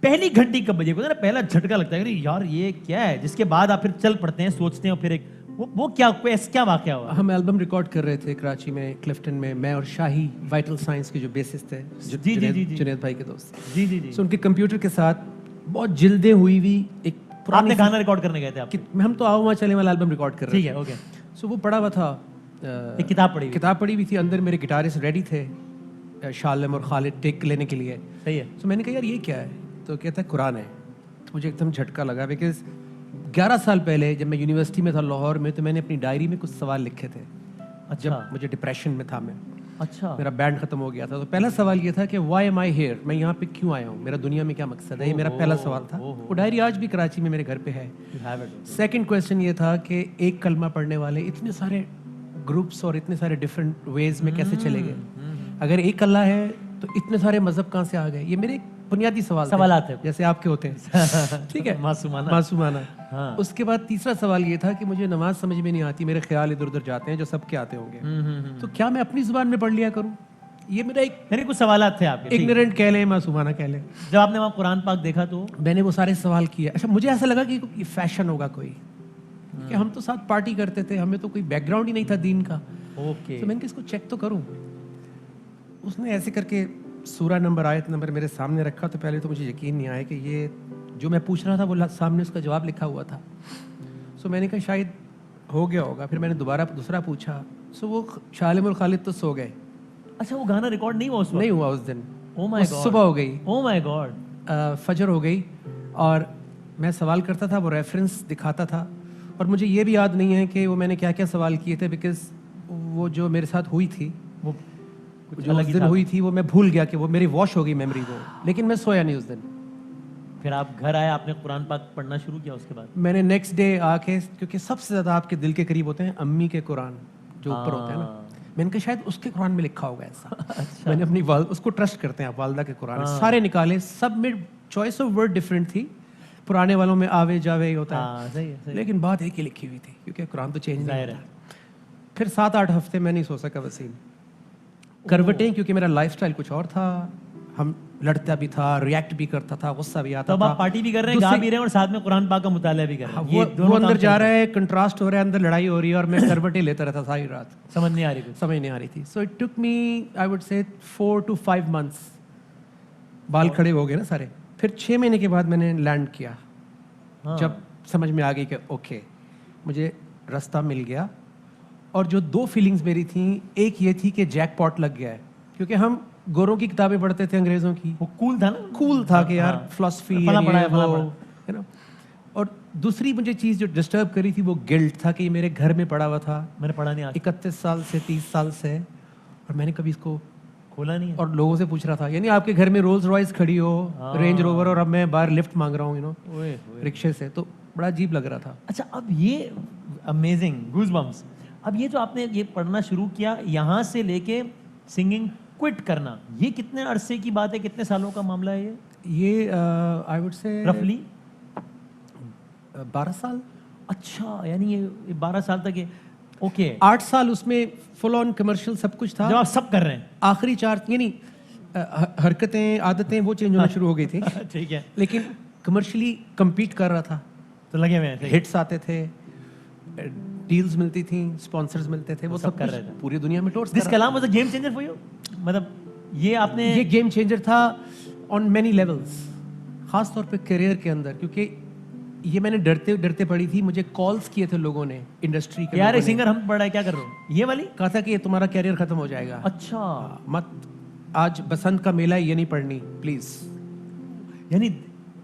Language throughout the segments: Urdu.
پہلی گھنٹی کب بجے کو نا پہلا جھٹکا لگتا ہے کہ یار یہ کیا ہے, جس کے بعد آپ پھر چل پڑتے ہیں, سوچتے ہیں, پھر ایک وہ کیا واقعہ ہوا؟ ہم البم ریکارڈ کر رہے تھے کراچی میں, کلفٹن میں اور شاہی وائٹل سائنس کے جو بیسس تھے جنید بھائی کے دوست. جی جی جی. سو ان کے کمپیوٹر کے ساتھ بہت جلدیں ہوئی ہوئی ایک آپ نے گانا ریکارڈ کرنے گئے تھے آپ؟ ہم تو آؤ وہاں چلے والا البم ریکارڈ کر رہے تھے. ٹھیک ہے, اوکے. سو وہ پڑا ہوا تھا, ایک کتاب پڑھی ہوئی تھی, اندر میرے گٹارسٹ ریڈی تھے شالم اور خالد ٹیک لینے کے لیے. صحیح ہے. سو میں نے کہا یار یہ کیا ہے, تو کہتا ہے قرآن ہے. تو مجھے ایک دم جھٹکا لگا, بیکاز 11 سال پہلے جب میں یونیورسٹی میں تھا لاہور میں, تو میں نے اپنی ڈائری میں کچھ سوال لکھے تھے. جب مجھے ڈپریشن میں تھا, میں میرا بینڈ ختم ہو گیا تھا, تو پہلا سوال یہ تھا کہ وائی ایم آئی ہیئر, میں یہاں پہ کیوں آیا ہوں, میرا دنیا میں کیا مقصد ہے, یہ میرا پہلا سوال تھا. وہ ڈائری آج بھی کراچی میں میرے گھر پہ ہے. سیکنڈ کویشچن یہ تھا کہ ایک کلمہ پڑھنے والے اتنے سارے گروپس اور اتنے سارے ڈفرینٹ ویز میں کیسے چلے گئے, اگر ایک اللہ ہے تو اتنے سارے مذہب کہاں سے آ گئے. یہ میرے بنیادی سوالات ہیں جیسے آپ کے ہوتے ہیں, ٹھیک ہے, معصومانہ. اس کے بعد تیسرا سوال یہ تھا کہ مجھے نماز سمجھ میں نہیں آتی, میرے خیال ادھر ادھر جاتے ہیں جو سب کے آتے ہوں گے, تو کیا میں اپنی زبان میں پڑھ لیا کروں. یہ میرا ایک میرے کچھ سوالات تھے آپ کے, اگنورنٹ کہہ لیں, معصومانہ کہہ لیں. جب آپ نے وہاں قرآن پاک دیکھا تو میں نے وہ سارے سوال کیے. اچھا مجھے ایسا لگا کہ یہ فیشن ہوگا کوئی, کہ ہم تو ساتھ پارٹی کرتے تھے, ہمیں تو کوئی بیک گراؤنڈ ہی نہیں تھا دین کا. اوکے. تو میں نے کہا اس کو چیک تو کروں. اس نے ایسے کر کے سورہ نمبر آیت نمبر میرے سامنے رکھا, تو پہلے تو مجھے یقین نہیں آیا کہ یہ جو میں پوچھ رہا تھا وہ سامنے اس کا جواب لکھا ہوا تھا. سو میں نے کہا شاید ہو گیا ہوگا. پھر میں نے دوسرا پوچھا, سو وہ شالم اور خالد تو سو گئے. اچھا وہ گانا ریکارڈ نہیں ہوا؟ نہیں ہوا اس دن. او مائی گاڈ. صبح ہو گئی. او مائی گاڈ. فجر ہو گئی, اور میں سوال کرتا تھا, وہ ریفرنس دکھاتا تھا, اور مجھے یہ بھی یاد نہیں ہے کہ وہ میں نے کیا کیا سوال کیے تھے, بیکاز وہ جو میرے ساتھ ہوئی تھی, وہ جو اس دن ہوئی تھی, وہ میں بھول گیا کہ وہ میری واش ہو گئی میموری وہ, لیکن میں سویا نہیں اس دن. پھر آپ گھر آئے, آپ نے قرآن پاک پڑھنا شروع کیا اس کے بعد؟ میں نے نیکسٹ ڈے آ کے, کیونکہ سب سے زیادہ آپ کے دل کے قریب ہوتے ہیں امی کے قرآن جو اوپر ہوتے ہیں نا, میں نے کہا شاید اس کے قرآن میں لکھا ہوگا ایسا. میں نے اپنی اس کو ٹرسٹ کرتے ہیں آپ, والدہ کے قرآن سارے نکالے, سب میں چوائس آف ورڈ ڈفرینٹ تھی. پرانے والوں میں آوے جاوے ہی ہوتا ہے, لیکن بات ایک ہی لکھی ہوئی تھی, کیونکہ قرآن تو چینج نہیں ہوتا. پھر 7-8 ہفتے میں نہیں سو سکا وسیم. کروٹیں, کیونکہ میرا لائف اسٹائل کچھ اور تھا, ہم لڑتا بھی تھا, ریئیکٹ بھی کرتا تھا, غصہ بھی آتا تھا. آپ پارٹی بھی کر رہے ہیں, گا بھی رہے ہیں, اور ساتھ میں قرآن پاک کا مطالعہ بھی کر رہے ہیں. وہ اندر جا رہا ہے, کنٹراسٹ ہو رہا ہے, اندر لڑائی ہو رہی ہے, اور میں کروٹیں لیتا رہتا ساری رات. سمجھ نہیں آ رہی تھی. So it took me I would say 4 to 5 months. بال کھڑے ہو گئے نا سارے. پھر 6 مہینے کے بعد میں نے لینڈ کیا, جب سمجھ میں آ گئی کہ اوکے مجھے راستہ مل گیا. اور جو 2 فیلنگز میری تھیں, ایک یہ تھی کہ جیک پاٹ لگ گیا ہے, کیونکہ ہم گوروں کی کتابیں پڑھتے تھے, انگریزوں کی, وہ کول تھا نا, کول تھا کہ یار فلسفی, اور دوسری مجھے چیز جو ڈسٹرب کری تھی وہ گلٹ تھا کہ یہ میرے گھر میں پڑا ہوا تھا, میں نے پڑھا نہیں 31 سال سے 30 سال سے, اور میں نے کبھی اس کو کھولا نہیں, اور لوگوں سے پوچھ رہا تھا, یعنی آپ کے گھر میں رولز رائس کھڑی ہو, رینج روور, اور اب میں باہر لفٹ مانگ رہا ہوں رکشے سے, تو بڑا عجیب لگ رہا تھا. اچھا اب یہ امیزنگ گوز بمپس, اب یہ جو آپ نے یہ پڑھنا شروع کیا, یہاں سے لے کے سنگنگ کوئٹ کرنا, یہ کتنے عرصے کی بات ہے, کتنے سالوں کا معاملہ ہے یہ آئی وڈ سے رفلی 12 سال. اچھا, یعنی یہ 12 سال تک یہ, اوکے, 8 سال اس میں فل آن کمرشل سب کچھ تھا, جو آپ سب کر رہے ہیں. آخری 4 یعنی حرکتیں, عادتیں وہ چینج ہونا شروع ہو گئی تھی, ٹھیک ہے, لیکن کمرشلی کمپیٹ کر رہا تھا, تو لگے ہوئے ہیں, ہٹس آتے تھے, ڈیلز ملتی تھیں, اسپانسرز ملتے تھے, وہ سب کر رہے تھے پوری دنیا میں ٹورس. دس کلام was a game changer for you, مطلب یہ آپ نے, یہ گیم چینجر تھا آن مینی لیولز, خاص طور پہ کیریئر کے اندر, کیونکہ یہ میں نے ڈرتے پڑھی تھی. مجھے کالز کیے تھے لوگوں نے انڈسٹری کے, یار سنگر ہم پڑھ رہا ہے, کیا کر رہے ہو, یہ والی, کہا تھا کہ یہ تمہارا کیریئر ختم ہو جائے گا, اچھا مت, آج بسنت کا میلہ یہ نہیں پڑھنی پلیز. یعنی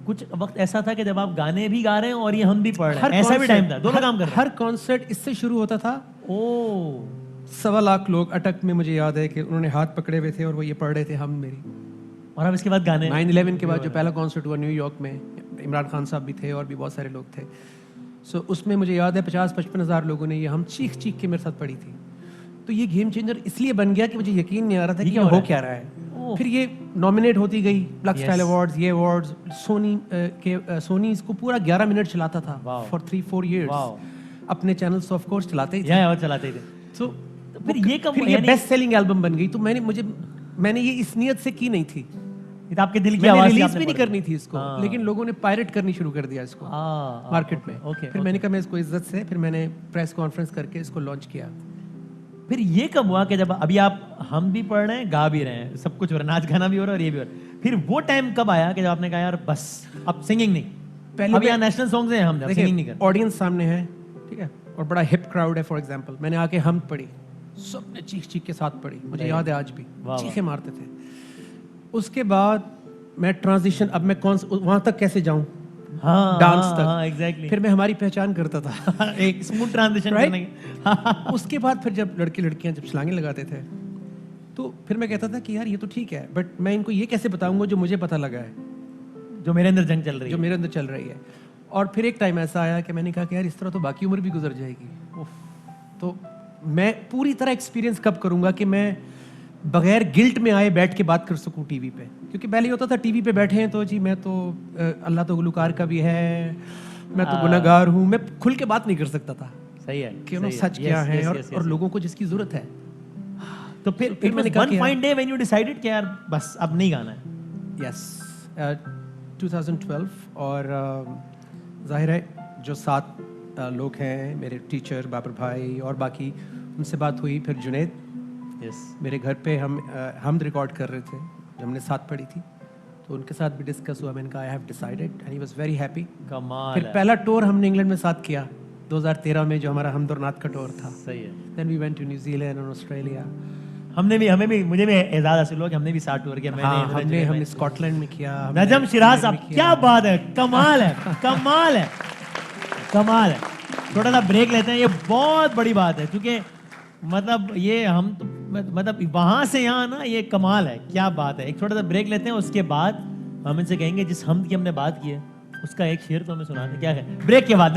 کچھ وقت ایسا تھا کہ جب آپ گانے بھی گا رہے ہیں اور یہ ہم بھی پڑھ رہے ہیں, ایسا بھی ٹائم تھا, دونوں کام کر رہے ہیں. ہر کانسرٹ اس سے شروع ہوتا تھا. 1.25 لاکھ لوگ اٹک میں, مجھے یاد ہے کہ انہوں نے ہاتھ پکڑے ہوئے تھے اور وہ یہ پڑھ رہے تھے ہم میری, اور اب اس کے بعد گانے. 9/11 کے بعد جو پہلا کانسرٹ ہوا نیو یارک میں, عمران خان صاحب بھی تھے اور بھی بہت سارے لوگ تھے. سو اس میں مجھے یاد ہے 50-55 ہزار لوگوں نے یہ ہم چیخ کے میرے ساتھ پڑھی تھی. تو یہ گیم چینجر اس لیے بن گیا کہ مجھے یقین نہیں آ رہا تھا کہ یہ ہو کیا رہا ہے. پھر یہ نامنیٹ ہوتی گئی, پلگ اسٹائل ایوارڈز, یہ ایوارڈز, سونی اس کو پورا 11 منٹ چلاتا تھا فار 3-4 ایئرس, اپنے چینلز آف کورس چلاتے تھے. سو پھر یہ بیسٹ سیلنگ البم بن گئی. تو میں نے یہ اس نیت سے کی نہیں تھی یہ تو آپ کے دل کی میں نے آواز ریلیز بھی نہیں کرنی تھی اس کو, لیکن لوگوں نے پائرٹ کرنی شروع کر دیا اس کو مارکیٹ میں. پھر میں نے کہا میں اس کو عزت سے, پھر میں نے پریس کانفرنس کر کے اس کو لانچ کیا. پھر یہ کب ہوا کہ جب ابھی آپ ہم بھی پڑھ رہے ہیں, گا بھی رہے ہیں, سب کچھ ہو رہا ہے, ناچ گانا بھی ہو رہا ہے اور یہ بھی ہو رہا ہے, پھر وہ ٹائم کب آیا کہ جب آپ نے کہا یار بس اب سنگنگ نہیں, پہلے اب یہاں نیشنل سانگز ہیں, ہم سنگنگ نہیں کرتے, آڈینس سامنے ہے, ٹھیک ہے, اور بڑا ہپ کراؤڈ ہے. فار ایگزامپل میں نے آ کے ہم پڑھی, سب نے چیخ چیخ کے ساتھ پڑھی, مجھے یاد ہے آج بھی, چیخیں مارتے تھے. اس کے بعد میں ٹرانزیشن, اب میں وہاں تک کیسے جاؤں, ڈانس تک, ایگزیکٹلی, پھر میں ہماری پہچان کرتا تھا, ایک اسموتھ ٹرانزیشن کرنے کی. اس کے بعد پھر جب لڑکے لڑکیاں جب چھلانگیں لگاتے تھے تو پھر میں کہتا تھا کہ یار یہ تو ٹھیک ہے, بٹ میں ان کو یہ کیسے بتاؤں گا جو مجھے پتہ لگا ہے, جو میرے اندر جنگ چل رہی ہے, جو میرے اندر چل رہی ہے. اور پھر ایک ٹائم ایسا آیا کہ میں نے کہا کہ یار اس طرح تو باقی عمر بھی گزر جائے گی, تو میں پوری طرح ایکسپیرینس کب کروں گا کہ میں بغیر گلٹ میں آئے بیٹھ کے بات کر سکوں ٹی وی پہ. کیونکہ پہلے یہ ہوتا تھا ٹی وی پہ بیٹھے ہیں تو جی میں تو اللہ تو گلوکار کا بھی ہے, میں تو گناہ گار ہوں, میں کھل کے بات نہیں کر سکتا تھا. صحیح ہے کہ انہوں سچ کیا ہے اور لوگوں کو جس کی ضرورت ہے. تو پھر میں نے کہا one fine day when you decided کہ یار بس اب نہیں گانا ہے. یس 2012, اور ظاہر ہے جو 7 لوگ ہیں میرے ٹیچر بابر بھائی اور باقی, ان سے بات ہوئی. پھر جنید, میرے گھر پہ ہم ریکارڈ کر رہے تھے جب ہم نے ساتھ پڑھی تھی, تو ان کے ساتھ بھی ڈسکس ہوا. میں نے کہا I have decided and he was very happy. کمال. پھر پہلا ٹور ہم نے انگلینڈ میں ساتھ کیا 2013 میں, جو ہمارا حمد اور نعت کا ٹور تھا. صحیح ہے. Then we went to New Zealand اور آسٹریلیا. ہمیں بھی مجھے بھی اعزاز حاصل ہوا کہ ہم نے بھی 7 ٹور کیا. ہم نے اسکاٹ لینڈ میں کیا. نجم شراز صاحب, کیا بات ہے, کمال ہے, کمال ہے, کمال ہے. تھوڑا سا بریک لیتے ہیں, یہ بہت بڑی بات ہے, کیونکہ مطلب یہ ہم مطلب وہاں سے یہاں نا, یہ کمال ہے, کیا بات ہے. ایک چھوٹا سا بریک لیتے ہیں, اس کے بعد ہم ان سے کہیں گے جس حمد کی ہم نے بات کی ہے اس کا ایک شعر تو ہمیں سنا دیں. کیا ہے, بریک کے بعد.